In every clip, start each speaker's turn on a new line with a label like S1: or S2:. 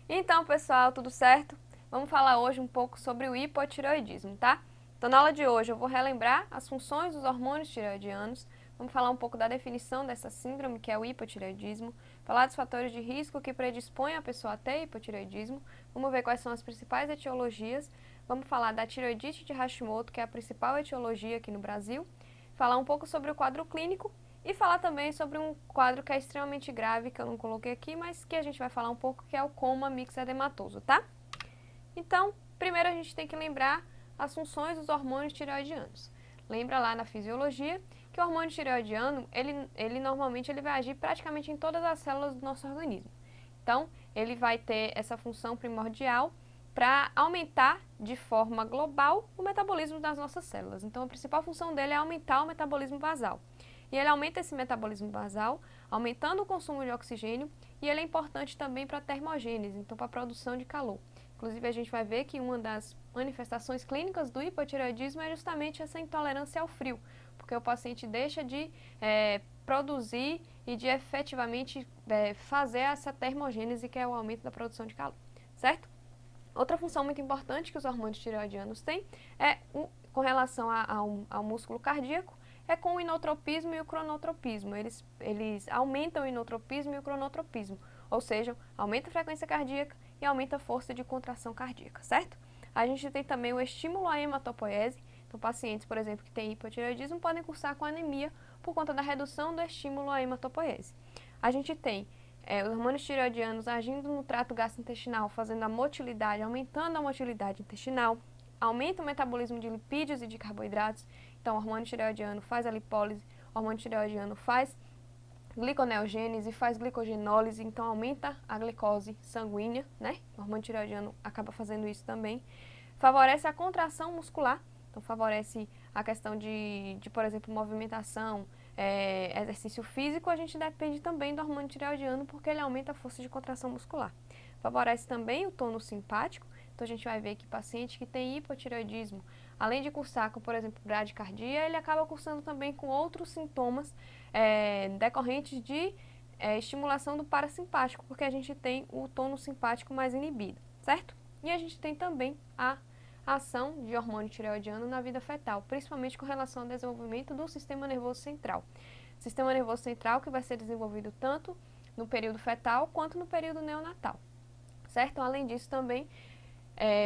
S1: Então, pessoal, tudo certo? Vamos falar hoje um pouco sobre o hipotireoidismo, tá? Então, na aula de hoje eu vou relembrar as funções dos hormônios tireoidianos, vamos falar um pouco da definição dessa síndrome, que é o hipotireoidismo, falar dos fatores de risco que predispõem a pessoa a ter hipotireoidismo, vamos ver quais são as principais etiologias, vamos falar da tireoidite de Hashimoto, que é a principal etiologia aqui no Brasil, falar um pouco sobre o quadro clínico e falar também sobre um quadro que é extremamente grave, que eu não coloquei aqui, mas que a gente vai falar um pouco, que é o coma mixedematoso, tá? Então, primeiro a gente tem que lembrar as funções dos hormônios tireoidianos. Lembra lá na fisiologia que o hormônio tireoidiano, ele normalmente vai agir praticamente em todas as células do nosso organismo. Então, ele vai ter essa função primordial para aumentar de forma global o metabolismo das nossas células. Então, a principal função dele é aumentar o metabolismo basal. E ele aumenta esse metabolismo basal, aumentando o consumo de oxigênio, e ele é importante também para a termogênese, então para a produção de calor. Inclusive, a gente vai ver que uma das manifestações clínicas do hipotireoidismo é justamente essa intolerância ao frio, porque o paciente deixa de produzir e de efetivamente fazer essa termogênese, que é o aumento da produção de calor, certo? Outra função muito importante que os hormônios tireoidianos têm é com relação ao músculo cardíaco, é com o inotropismo e o cronotropismo. Eles aumentam o inotropismo e o cronotropismo, ou seja, aumenta a frequência cardíaca e aumenta a força de contração cardíaca, certo? A gente tem também o estímulo à hematopoese. Então, pacientes, por exemplo, que têm hipotireoidismo podem cursar com anemia por conta da redução do estímulo à hematopoese. A gente tem os hormônios tireoidianos agindo no trato gastrointestinal, fazendo a motilidade, aumentando a motilidade intestinal, aumenta o metabolismo de lipídios e de carboidratos. Então, o hormônio tireoidiano faz a lipólise, o hormônio tireoidiano faz gliconeogênese, faz glicogenólise, então aumenta a glicose sanguínea, né? O hormônio tireoidiano acaba fazendo isso também. Favorece a contração muscular, então favorece a questão por exemplo, movimentação, exercício físico. A gente depende também do hormônio tireoidiano porque ele aumenta a força de contração muscular. Favorece também o tônus simpático, então a gente vai ver que paciente que tem hipotireoidismo, além de cursar com, por exemplo, bradicardia, ele acaba cursando também com outros sintomas decorrentes de estimulação do parasimpático, porque a gente tem o tônus simpático mais inibido, certo? E a gente tem também a ação de hormônio tireoidiano na vida fetal, principalmente com relação ao desenvolvimento do sistema nervoso central. Sistema nervoso central que vai ser desenvolvido tanto no período fetal quanto no período neonatal, certo? Além disso também,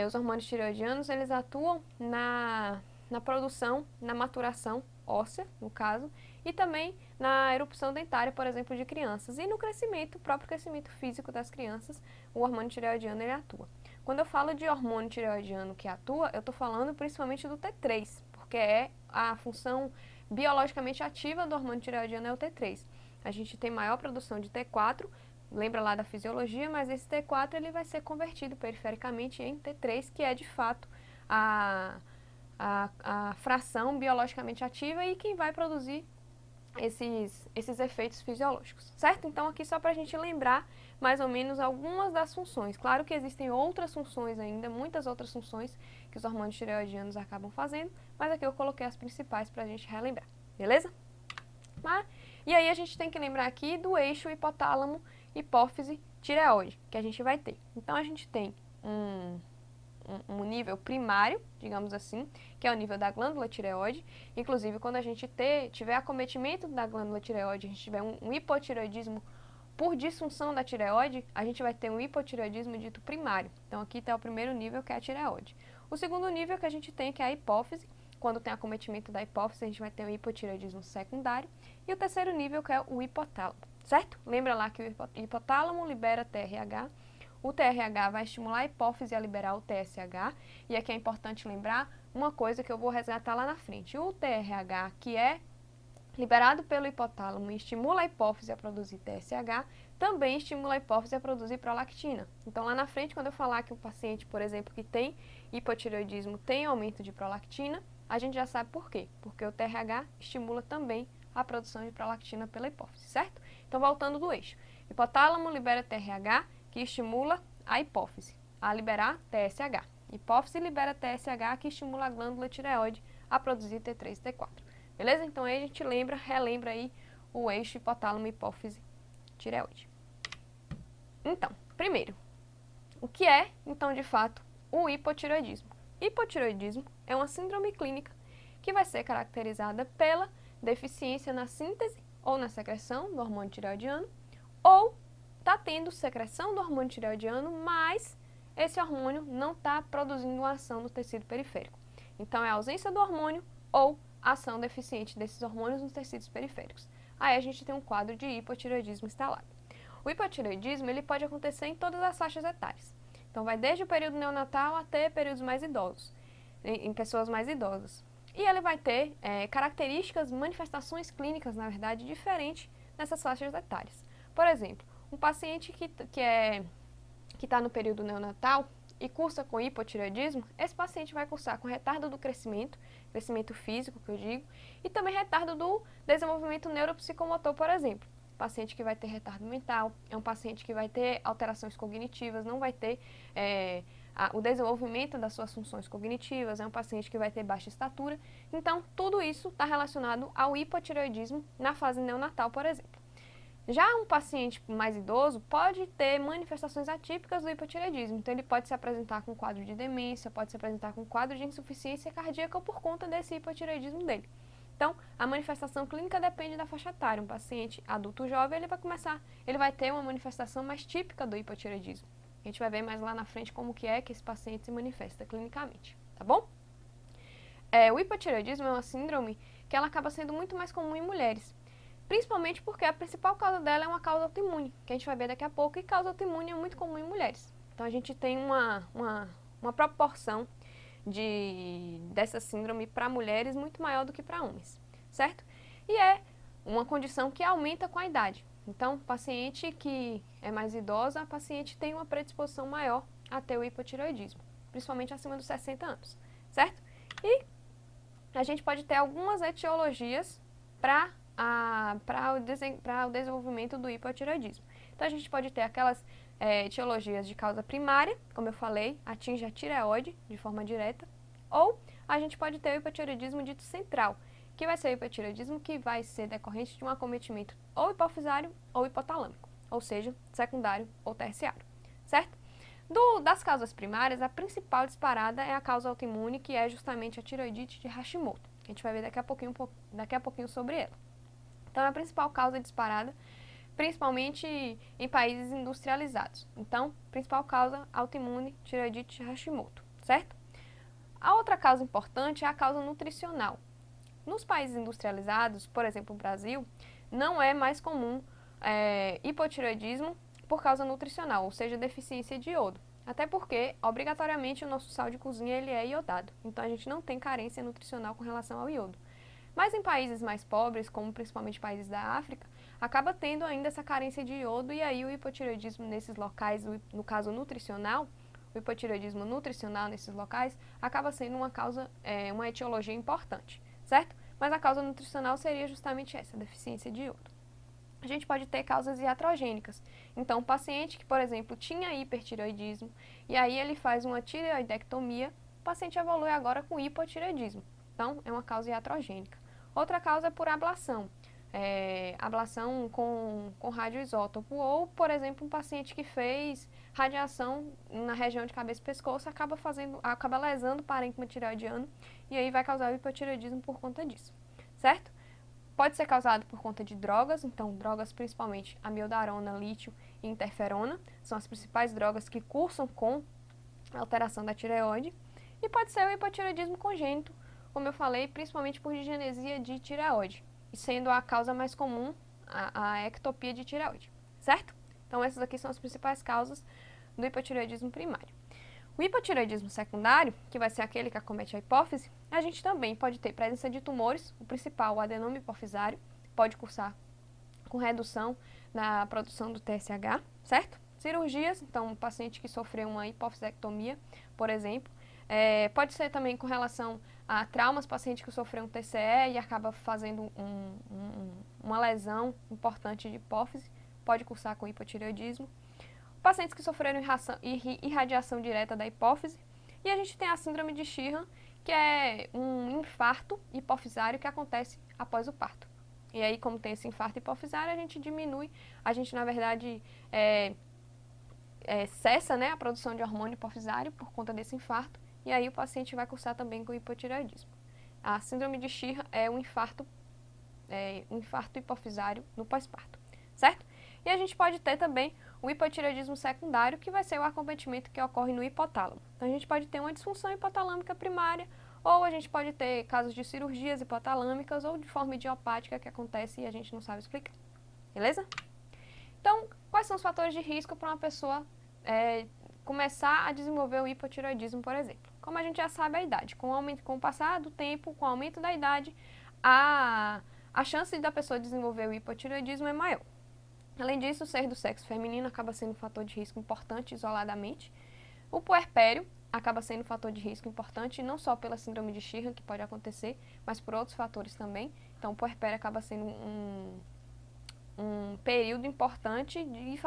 S1: os hormônios tireoidianos, eles atuam na produção, na maturação óssea, no caso, e também na erupção dentária, por exemplo, de crianças. E no crescimento, o próprio crescimento físico das crianças, o hormônio tireoidiano, ele atua. Quando eu falo de hormônio tireoidiano que atua, eu estou falando principalmente do T3, porque é a função biologicamente ativa do hormônio tireoidiano é o T3. A gente tem maior produção de T4, lembra lá da fisiologia, mas esse T4 ele vai ser convertido perifericamente em T3, que é de fato a fração biologicamente ativa e quem vai produzir esses efeitos fisiológicos, certo? Então, aqui só para a gente lembrar mais ou menos algumas das funções. Claro que existem outras funções ainda, muitas outras funções que os hormônios tireoidianos acabam fazendo, mas aqui eu coloquei as principais para a gente relembrar, beleza? E aí a gente tem que lembrar aqui do eixo hipotálamo, hipófise, tireoide, que a gente vai ter. Então, a gente tem um nível primário, digamos assim, que é o nível da glândula tireoide. Inclusive, quando a gente tiver acometimento da glândula tireoide, a gente tiver um hipotireoidismo por disfunção da tireoide, a gente vai ter um hipotireoidismo dito primário. Então, aqui está o primeiro nível, que é a tireoide. O segundo nível que a gente tem, que é a hipófise. Quando tem acometimento da hipófise, a gente vai ter um hipotireoidismo secundário. E o terceiro nível, que é o hipotálamo, certo? Lembra lá que o hipotálamo libera TRH. O TRH vai estimular a hipófise a liberar o TSH. E aqui é importante lembrar uma coisa que eu vou resgatar lá na frente. O TRH, que é liberado pelo hipotálamo e estimula a hipófise a produzir TSH, também estimula a hipófise a produzir prolactina. Então, lá na frente, quando eu falar que um paciente, por exemplo, que tem hipotireoidismo tem aumento de prolactina, a gente já sabe por quê. Porque o TRH estimula também a produção de prolactina pela hipófise, certo? Então, voltando do eixo. Hipotálamo libera TRH, que estimula a hipófise a liberar TSH. Hipófise libera TSH, que estimula a glândula tireoide a produzir T3 e T4. Beleza? Então aí a gente relembra aí o eixo hipotálamo, hipófise, tireoide. Então, primeiro, O que é, então, de fato, o hipotireoidismo? Hipotireoidismo é uma síndrome clínica que vai ser caracterizada pela deficiência na síntese ou na secreção do hormônio tireoidiano, ou está tendo secreção do hormônio tireoidiano, mas esse hormônio não está produzindo uma ação no tecido periférico. Então, é a ausência do hormônio ou ação deficiente desses hormônios nos tecidos periféricos. Aí a gente tem um quadro de hipotireoidismo instalado. O hipotireoidismo ele pode acontecer em todas as faixas etárias. Então, vai desde o período neonatal até períodos mais idosos, em pessoas mais idosas. E ele vai ter características, manifestações clínicas, na verdade, diferentes nessas faixas etárias. Por exemplo, um paciente que está no período neonatal e cursa com hipotireoidismo, esse paciente vai cursar com retardo do crescimento físico, que eu digo, e também retardo do desenvolvimento neuropsicomotor, por exemplo. Paciente que vai ter retardo mental, é um paciente que vai ter alterações cognitivas, não vai ter o desenvolvimento das suas funções cognitivas, é um paciente que vai ter baixa estatura. Então, tudo isso está relacionado ao hipotireoidismo na fase neonatal, por exemplo. Já um paciente mais idoso pode ter manifestações atípicas do hipotireoidismo. Então, ele pode se apresentar com quadro de demência, pode se apresentar com quadro de insuficiência cardíaca por conta desse hipotireoidismo dele. Então, a manifestação clínica depende da faixa etária. Um paciente adulto jovem, ele vai ter uma manifestação mais típica do hipotireoidismo. A gente vai ver mais lá na frente como que esse paciente se manifesta clinicamente, tá bom? O hipotireoidismo é uma síndrome que ela acaba sendo muito mais comum em mulheres, principalmente porque a principal causa dela é uma causa autoimune, que a gente vai ver daqui a pouco, e causa autoimune é muito comum em mulheres. Então, a gente tem uma proporção dessa síndrome para mulheres muito maior do que para homens, certo? E é uma condição que aumenta com a idade. Então, paciente que é mais idosa, a paciente tem uma predisposição maior a ter o hipotireoidismo, principalmente acima dos 60 anos, certo? E a gente pode ter algumas etiologias para o desenvolvimento do hipotireoidismo. Então, a gente pode ter aquelas etiologias de causa primária, como eu falei, atinge a tireoide de forma direta, ou a gente pode ter o hipotireoidismo dito central, que vai ser o hipotireoidismo que vai ser decorrente de um acometimento ou hipofisário ou hipotalâmico, ou seja, secundário ou terciário, certo? Das causas primárias, a principal disparada é a causa autoimune, que é justamente a tireoidite de Hashimoto. A gente vai ver daqui a pouquinho sobre ela. Então, é a principal causa disparada, principalmente em países industrializados. Então, principal causa autoimune, tireoidite de Hashimoto, certo? A outra causa importante é a causa nutricional. Nos países industrializados, por exemplo, o Brasil, não é mais comum hipotireoidismo por causa nutricional, ou seja, deficiência de iodo. Até porque, obrigatoriamente, o nosso sal de cozinha ele é iodado. Então, a gente não tem carência nutricional com relação ao iodo. Mas em países mais pobres, como principalmente países da África, acaba tendo ainda essa carência de iodo, e aí o hipotireoidismo nesses locais, no caso nutricional, o hipotireoidismo nutricional nesses locais, acaba sendo uma causa, uma etiologia importante, certo? Mas a causa nutricional seria justamente essa, deficiência de iodo. A gente pode ter causas iatrogênicas. Então, um paciente que, por exemplo, tinha hipertireoidismo, e aí ele faz uma tireoidectomia, o paciente evolui agora com hipotireoidismo. Então, é uma causa iatrogênica. Outra causa é por ablação. Ablação com radioisótopo, ou, por exemplo, um paciente que fez radiação na região de cabeça e pescoço, acaba lesando o parênquima tireoidiano, e aí vai causar o hipotireoidismo por conta disso, certo? Pode ser causado por conta de drogas, então drogas principalmente amiodarona, lítio e interferona, são as principais drogas que cursam com alteração da tireoide, e pode ser o hipotireoidismo congênito, como eu falei, principalmente por digenesia de tireoide, e sendo a causa mais comum a ectopia de tireoide, certo? Então, essas aqui são as principais causas do hipotireoidismo primário. O hipotireoidismo secundário, que vai ser aquele que acomete a hipófise, a gente também pode ter presença de tumores, o principal, o adenoma hipofisário, pode cursar com redução na produção do TSH, certo? Cirurgias, então, um paciente que sofreu uma hipofisectomia, por exemplo, pode ser também com relação a traumas, paciente que sofreu um TCE e acaba fazendo uma lesão importante de hipófise, pode cursar com hipotireoidismo. Pacientes que sofreram irradiação direta da hipófise. E a gente tem a síndrome de Sheehan, que é um infarto hipofisário que acontece após o parto. E aí, como tem esse infarto hipofisário, a gente, na verdade, cessa, né, a produção de hormônio hipofisário por conta desse infarto, e aí o paciente vai cursar também com hipotireoidismo. A síndrome de Sheehan é um infarto hipofisário no pós-parto, certo? E a gente pode ter também o hipotireoidismo secundário, que vai ser o acometimento que ocorre no hipotálamo. Então a gente pode ter uma disfunção hipotalâmica primária, ou a gente pode ter casos de cirurgias hipotalâmicas ou de forma idiopática que acontece e a gente não sabe explicar. Beleza? Então, quais são os fatores de risco para uma pessoa começar a desenvolver o hipotireoidismo, por exemplo? Como a gente já sabe, a idade. Com o passar do tempo, com o aumento da idade, a chance da pessoa desenvolver o hipotireoidismo é maior. Além disso, ser do sexo feminino acaba sendo um fator de risco importante isoladamente. O puerpério acaba sendo um fator de risco importante, não só pela síndrome de Sheehan, que pode acontecer, mas por outros fatores também. Então, o puerpério acaba sendo um período importante de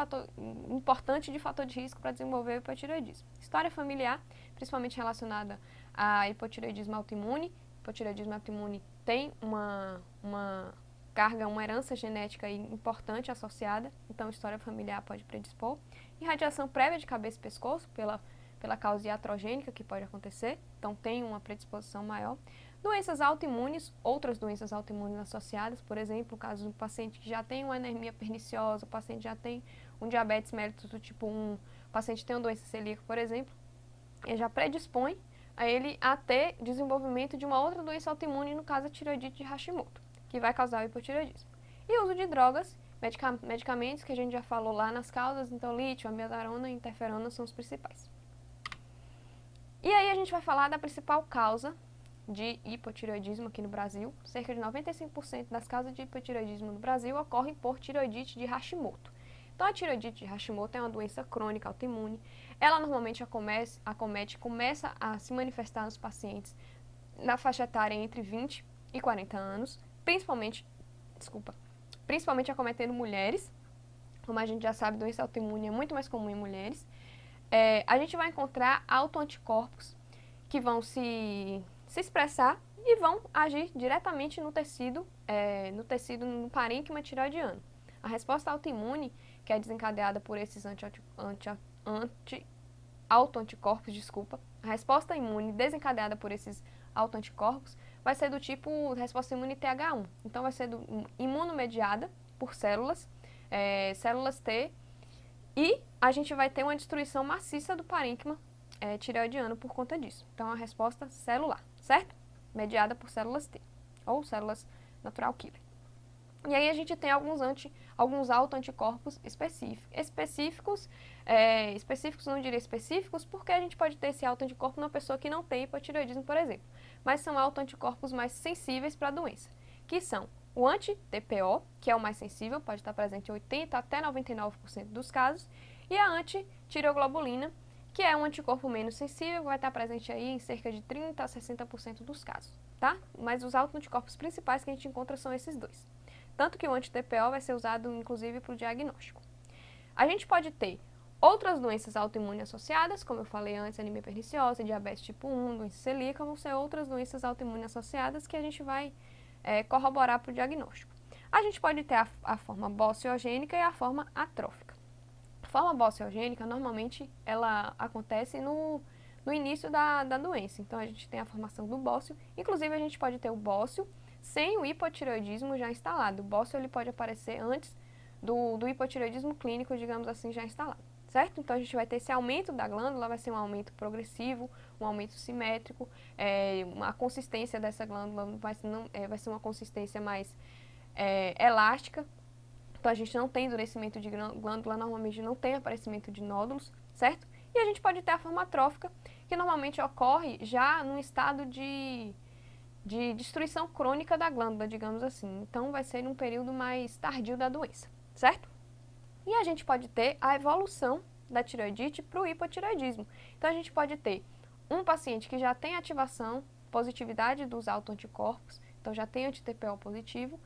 S1: fator de risco para desenvolver o hipotireoidismo. História familiar, principalmente relacionada a hipotireoidismo autoimune. Hipotireoidismo autoimune tem uma carga, uma herança genética importante associada, então história familiar pode predispor. Irradiação prévia de cabeça e pescoço, pela causa iatrogênica que pode acontecer, então tem uma predisposição maior. Doenças autoimunes, outras doenças autoimunes associadas, por exemplo, o caso do paciente que já tem uma anemia perniciosa, o paciente já tem um diabetes mellitus do tipo 1, o paciente tem uma doença celíaca, por exemplo, ele já predispõe a ele a ter desenvolvimento de uma outra doença autoimune, no caso a tireoidite de Hashimoto, que vai causar o hipotireoidismo. E o uso de drogas, medicamentos que a gente já falou lá nas causas, então lítio, amiodarona e interferona são os principais. E aí a gente vai falar da principal causa de hipotireoidismo aqui no Brasil. Cerca de 95% das causas de hipotireoidismo no Brasil ocorrem por tireoidite de Hashimoto. Então, a tireoidite de Hashimoto é uma doença crônica autoimune. Ela normalmente começa a se manifestar nos pacientes na faixa etária entre 20 e 40 anos, principalmente acometendo mulheres. Como a gente já sabe, doença autoimune é muito mais comum em mulheres. A gente vai encontrar autoanticorpos que vão se expressar e vão agir diretamente no tecido no parênquima tireoidiano. A resposta autoimune, que é desencadeada por esses autoanticorpos, a resposta imune desencadeada por esses autoanticorpos vai ser do tipo resposta imune TH1. Então, vai ser imunomediada por células T, e a gente vai ter uma destruição maciça do parênquima tireoidiano por conta disso. Então, é uma resposta celular, certo? Mediada por células T, ou células natural killer. E aí a gente tem alguns autoanticorpos específicos, não diria específicos, porque a gente pode ter esse autoanticorpo numa pessoa que não tem hipotireoidismo, por exemplo. Mas são autoanticorpos mais sensíveis para a doença, que são o anti-TPO, que é o mais sensível, pode estar presente em 80% até 99% dos casos, e a anti-tireoglobulina, que é um anticorpo menos sensível, vai estar presente aí em cerca de 30% a 60% dos casos, tá? Mas os autoanticorpos principais que a gente encontra são esses dois. Tanto que o anti-TPO vai ser usado, inclusive, para o diagnóstico. A gente pode ter outras doenças autoimunes associadas, como eu falei antes, anemia perniciosa, diabetes tipo 1, doença celíaca, vão ser outras doenças autoimunes associadas que a gente vai corroborar para o diagnóstico. A gente pode ter a forma bociogênica e a forma atrófica. A forma bociogênica, normalmente, ela acontece no início da doença. Então, a gente tem a formação do bócio. Inclusive, a gente pode ter o bócio sem o hipotireoidismo já instalado. O bócio ele pode aparecer antes do hipotireoidismo clínico, digamos assim, já instalado, certo? Então, a gente vai ter esse aumento da glândula, vai ser um aumento progressivo, um aumento simétrico, a consistência dessa glândula vai ser uma consistência mais elástica. Então, a gente não tem endurecimento de glândula, normalmente não tem aparecimento de nódulos, certo? E a gente pode ter a forma atrófica, que normalmente ocorre já num estado de destruição crônica da glândula, digamos assim. Então, vai ser num período mais tardio da doença, certo? E a gente pode ter a evolução da tireoidite para o hipotireoidismo. Então, a gente pode ter um paciente que já tem ativação, positividade dos autoanticorpos, então já tem anti-TPO positivo,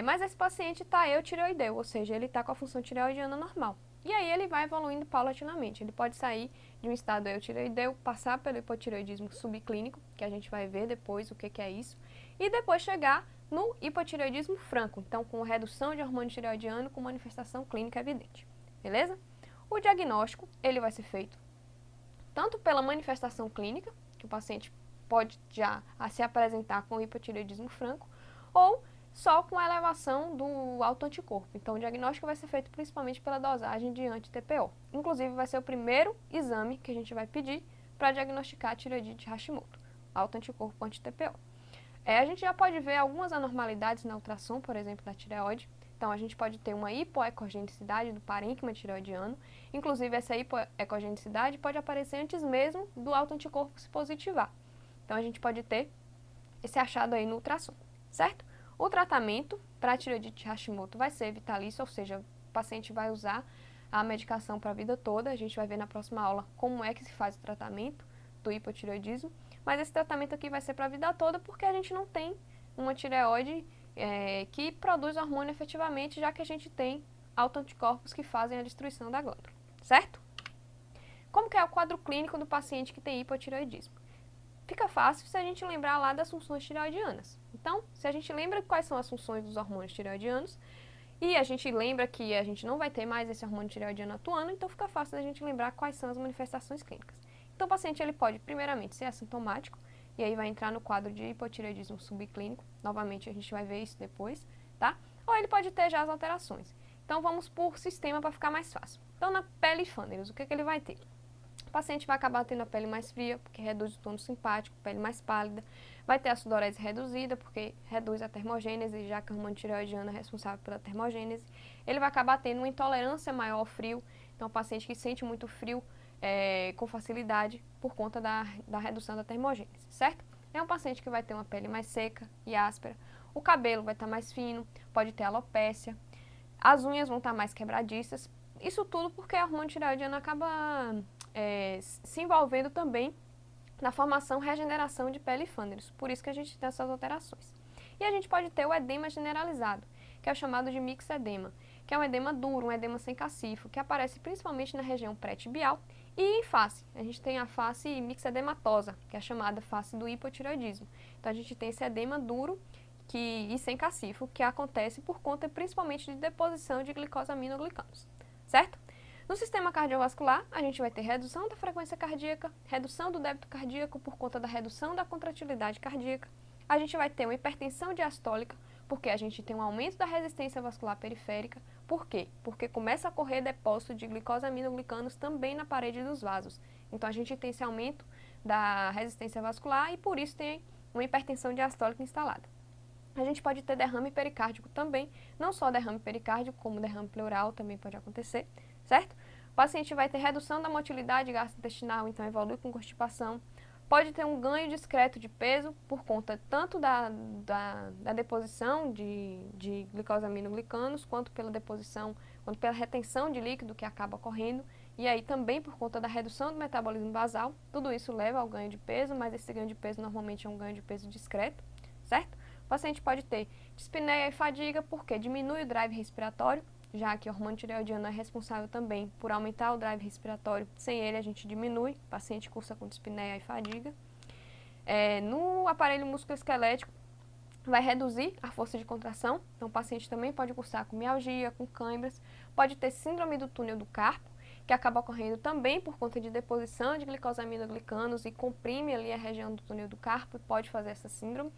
S1: mas esse paciente está eutireoideu, ou seja, ele está com a função tireoidiana normal. E aí ele vai evoluindo paulatinamente. Ele pode sair de um estado eutireoideu, passar pelo hipotireoidismo subclínico, que a gente vai ver depois o que é isso, e depois chegar no hipotireoidismo franco, então com redução de hormônio tireoidiano com manifestação clínica evidente. Beleza? O diagnóstico, ele vai ser feito tanto pela manifestação clínica, que o paciente pode já se apresentar com hipotireoidismo franco, ou só com a elevação do autoanticorpo. Então, o diagnóstico vai ser feito principalmente pela dosagem de anti-TPO. Inclusive, vai ser o primeiro exame que a gente vai pedir para diagnosticar a tireoidite de Hashimoto, autoanticorpo anti-TPO. A gente já pode ver algumas anormalidades na ultrassom, por exemplo, da tireoide. Então, a gente pode ter uma hipoecogenicidade do parênquima tireoidiano. Inclusive, essa hipoecogenicidade pode aparecer antes mesmo do autoanticorpo se positivar. Então, a gente pode ter esse achado aí no ultrassom, certo? O tratamento para a tireoidite de Hashimoto vai ser vitalício, ou seja, o paciente vai usar a medicação para a vida toda. A gente vai ver na próxima aula como é que se faz o tratamento do hipotireoidismo. Mas esse tratamento aqui vai ser para a vida toda porque a gente não tem uma tireoide que produz hormônio efetivamente, já que a gente tem autoanticorpos que fazem a destruição da glândula, certo? Como que é o quadro clínico do paciente que tem hipotireoidismo? Fica fácil se a gente lembrar lá das funções tireoidianas. Então, se a gente lembra quais são as funções dos hormônios tireoidianos e a gente lembra que a gente não vai ter mais esse hormônio tireoidiano atuando, então fica fácil a gente lembrar quais são as manifestações clínicas. Então, o paciente ele pode, primeiramente, ser assintomático, e aí vai entrar no quadro de hipotireoidismo subclínico. Novamente, a gente vai ver isso depois, tá? Ou ele pode ter já as alterações. Então, vamos por sistema para ficar mais fácil. Então, na pele Fanders, o que ele vai ter? O paciente vai acabar tendo a pele mais fria, porque reduz o tônus simpático, pele mais pálida. Vai ter a sudorese reduzida, porque reduz a termogênese, já que o hormônio tireoidiano é responsável pela termogênese. Ele vai acabar tendo uma intolerância maior ao frio. Então, o paciente que sente muito frio com facilidade por conta da redução da termogênese, certo? É um paciente que vai ter uma pele mais seca e áspera. O cabelo vai estar mais fino, pode ter alopécia. As unhas vão estar mais quebradiças. Isso tudo porque o hormônio tireoidiano acaba se envolvendo também na formação e regeneração de pele e Fanders. Por isso que a gente tem essas alterações. E a gente pode ter o edema generalizado, que é o chamado de mixedema, que é um edema duro, um edema sem cacifo, que aparece principalmente na região pré-tibial e em face. A gente tem a face mixedematosa, que é a chamada face do hipotireoidismo. Então, a gente tem esse edema duro e sem cacifo, que acontece por conta principalmente de deposição de glicosaminoglicanos, certo? No sistema cardiovascular, a gente vai ter redução da frequência cardíaca, redução do débito cardíaco por conta da redução da contratilidade cardíaca. A gente vai ter uma hipertensão diastólica, porque a gente tem um aumento da resistência vascular periférica. Por quê? Porque começa a ocorrer depósito de glicosaminoglicanos também na parede dos vasos. Então, a gente tem esse aumento da resistência vascular e, por isso, tem uma hipertensão diastólica instalada. A gente pode ter derrame pericárdico também, não só derrame pericárdico, como derrame pleural também pode acontecer, certo? O paciente vai ter redução da motilidade gastrointestinal, então evolui com constipação. Pode ter um ganho discreto de peso por conta tanto da deposição de glicosaminoglicanos, quanto pela deposição, quanto pela retenção de líquido que acaba ocorrendo. E aí também por conta da redução do metabolismo basal. Tudo isso leva ao ganho de peso, mas esse ganho de peso normalmente é um ganho de peso discreto, certo? O paciente pode ter dispneia e fadiga porque diminui o drive respiratório, já que o hormônio tireoidiano é responsável também por aumentar o drive respiratório. Sem ele, a gente diminui, o paciente cursa com dispneia e fadiga. No aparelho musculoesquelético, vai reduzir a força de contração, então o paciente também pode cursar com mialgia, com câimbras, pode ter síndrome do túnel do carpo, que acaba ocorrendo também por conta de deposição de glicosaminoglicanos e comprime ali a região do túnel do carpo e pode fazer essa síndrome.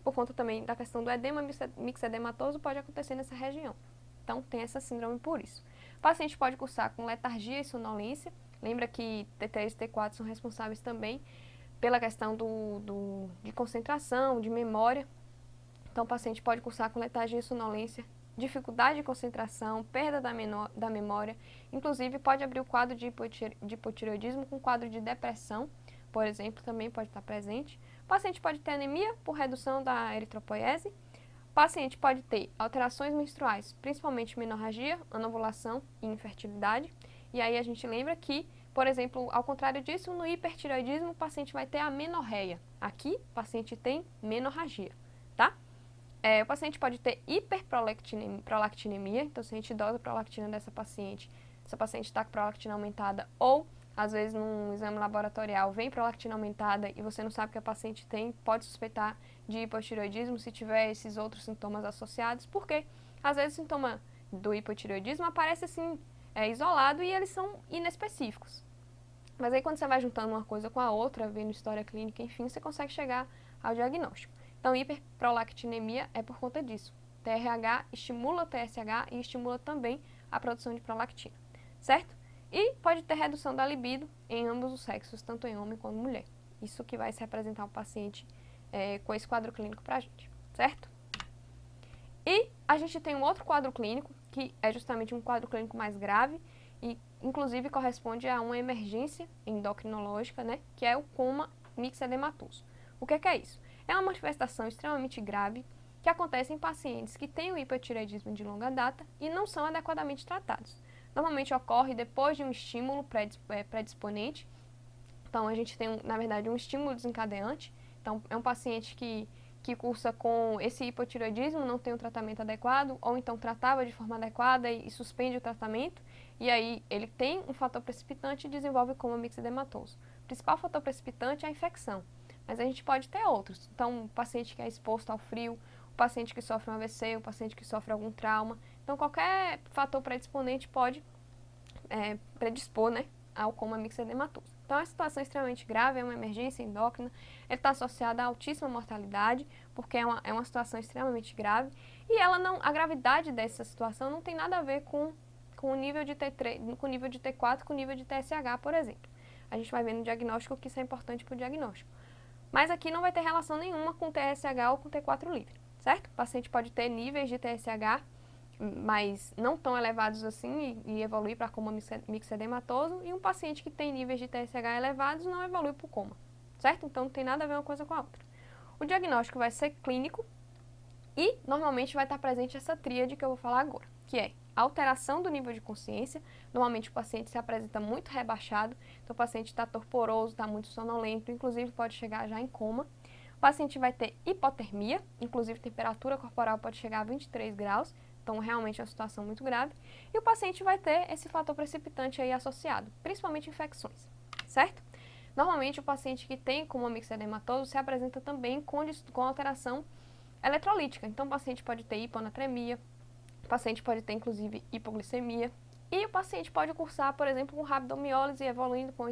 S1: Por conta também da questão do edema mixedematoso, pode acontecer nessa região. Então, tem essa síndrome por isso. O paciente pode cursar com letargia e sonolência. Lembra que T3 e T4 são responsáveis também pela questão de concentração, de memória. Então, o paciente pode cursar com letargia e sonolência, dificuldade de concentração, perda da memória. Inclusive, pode abrir o quadro de hipotireoidismo com quadro de depressão, por exemplo, também pode estar presente. O paciente pode ter anemia por redução da eritropoiese. O paciente pode ter alterações menstruais, principalmente menorragia, anovulação e infertilidade. E aí a gente lembra que, por exemplo, ao contrário disso, no hipertireoidismo o paciente vai ter amenorreia. Aqui, o paciente tem menorragia, tá? O paciente pode ter hiperprolactinemia, então se a gente dosa a prolactina dessa paciente, essa paciente está com prolactina aumentada ou às vezes, num exame laboratorial, vem prolactina aumentada e você não sabe o que a paciente tem, pode suspeitar de hipotireoidismo se tiver esses outros sintomas associados, porque às vezes o sintoma do hipotireoidismo aparece assim, isolados e eles são inespecíficos. Mas aí quando você vai juntando uma coisa com a outra, vendo história clínica, enfim, você consegue chegar ao diagnóstico. Então, hiperprolactinemia é por conta disso. TRH estimula o TSH e estimula também a produção de prolactina, certo? E pode ter redução da libido em ambos os sexos, tanto em homem quanto em mulher. Isso que vai se representar o paciente com esse quadro clínico pra gente, certo? E a gente tem um outro quadro clínico, que é justamente um quadro clínico mais grave e, inclusive, corresponde a uma emergência endocrinológica, né, que é o coma mixedematoso. O que é isso? É uma manifestação extremamente grave que acontece em pacientes que têm o hipotireoidismo de longa data e não são adequadamente tratados. Normalmente ocorre depois de um estímulo predisponente. Então, a gente tem, na verdade, um estímulo desencadeante. Então, é um paciente que cursa com esse hipotireoidismo, não tem um tratamento adequado, ou então tratava de forma adequada e suspende o tratamento, e aí ele tem um fator precipitante e desenvolve coma mixedematoso. O principal fator precipitante é a infecção, mas a gente pode ter outros. Então, o paciente que é exposto ao frio, o paciente que sofre um AVC, o paciente que sofre algum trauma. Então, qualquer fator predisponente pode predispor, né, ao coma mixedematoso. Então, é uma situação extremamente grave, é uma emergência endócrina, ele está associado a altíssima mortalidade, porque é uma situação extremamente grave, e a gravidade dessa situação não tem nada a ver com o nível de T3, com o nível de T4, com o nível de TSH, por exemplo. A gente vai ver no diagnóstico que isso é importante para o diagnóstico. Mas aqui não vai ter relação nenhuma com TSH ou com T4 livre, certo? O paciente pode ter níveis de TSH mas não tão elevados assim e evoluir para coma mixedematoso, e um paciente que tem níveis de TSH elevados não evolui para o coma, certo? Então não tem nada a ver uma coisa com a outra. O diagnóstico vai ser clínico e normalmente vai estar presente essa tríade que eu vou falar agora, que é alteração do nível de consciência. Normalmente o paciente se apresenta muito rebaixado, então o paciente está torporoso, está muito sonolento, inclusive pode chegar já em coma. O paciente vai ter hipotermia, inclusive temperatura corporal pode chegar a 23 graus, então realmente é uma situação muito grave. E o paciente vai ter esse fator precipitante aí associado, principalmente infecções, certo? Normalmente o paciente que tem coma mixedematoso se apresenta também com alteração eletrolítica. Então o paciente pode ter hiponatremia, o paciente pode ter inclusive hipoglicemia, e o paciente pode cursar, por exemplo, com rabdomiólise evoluindo com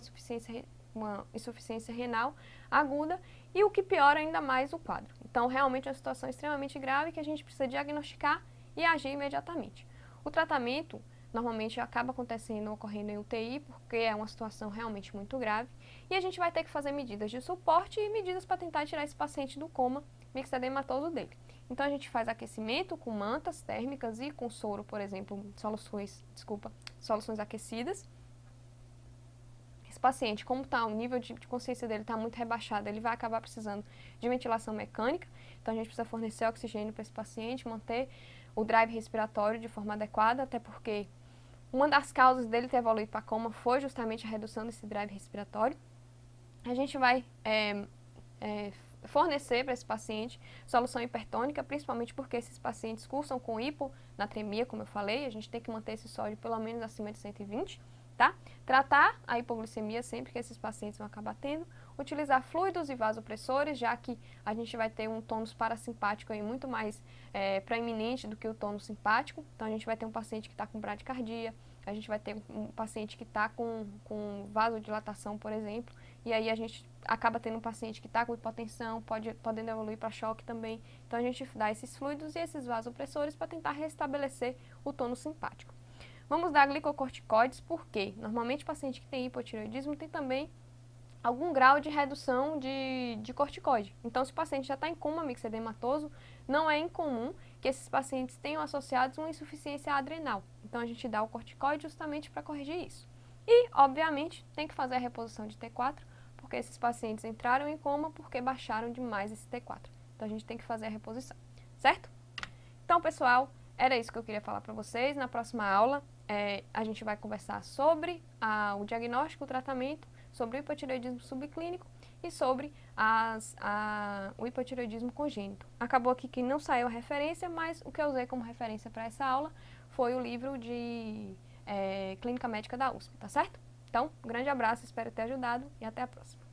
S1: uma insuficiência renal aguda, e o que piora ainda mais o quadro. Então realmente é uma situação extremamente grave que a gente precisa diagnosticar e agir imediatamente. O tratamento normalmente acaba ocorrendo em UTI, porque é uma situação realmente muito grave, e a gente vai ter que fazer medidas de suporte e medidas para tentar tirar esse paciente do coma mixedematoso dele. Então a gente faz aquecimento com mantas térmicas e com soro, por exemplo, soluções aquecidas. Esse paciente, como o nível de consciência dele está muito rebaixado, ele vai acabar precisando de ventilação mecânica, então a gente precisa fornecer oxigênio para esse paciente, manter o drive respiratório de forma adequada, até porque uma das causas dele ter evoluído para coma foi justamente a redução desse drive respiratório. A gente vai fornecer para esse paciente solução hipertônica, principalmente porque esses pacientes cursam com hiponatremia, como eu falei, a gente tem que manter esse sódio pelo menos acima de 120, tá? Tratar a hipoglicemia sempre que esses pacientes vão acabar tendo, utilizar fluidos e vasopressores, já que a gente vai ter um tônus parasimpático aí muito mais proeminente do que o tônus simpático, então a gente vai ter um paciente que está com bradicardia, a gente vai ter um paciente que está com vasodilatação, por exemplo, e aí a gente acaba tendo um paciente que está com hipotensão, podendo evoluir para choque também. Então a gente dá esses fluidos e esses vasopressores para tentar restabelecer o tônus simpático. Vamos dar glicocorticoides porque normalmente o paciente que tem hipotireoidismo tem também algum grau de redução de corticoide. Então, se o paciente já está em coma mixedematoso, não é incomum que esses pacientes tenham associados uma insuficiência adrenal. Então, a gente dá o corticoide justamente para corrigir isso. E, obviamente, tem que fazer a reposição de T4, porque esses pacientes entraram em coma porque baixaram demais esse T4. Então, a gente tem que fazer a reposição, certo? Então, pessoal, era isso que eu queria falar para vocês. Na próxima aula, a gente vai conversar sobre o diagnóstico, o tratamento, sobre o hipotireoidismo subclínico e sobre o hipotireoidismo congênito. Acabou aqui que não saiu a referência, mas o que eu usei como referência para essa aula foi o livro de Clínica Médica da USP, tá certo? Então, um grande abraço, espero ter ajudado e até a próxima.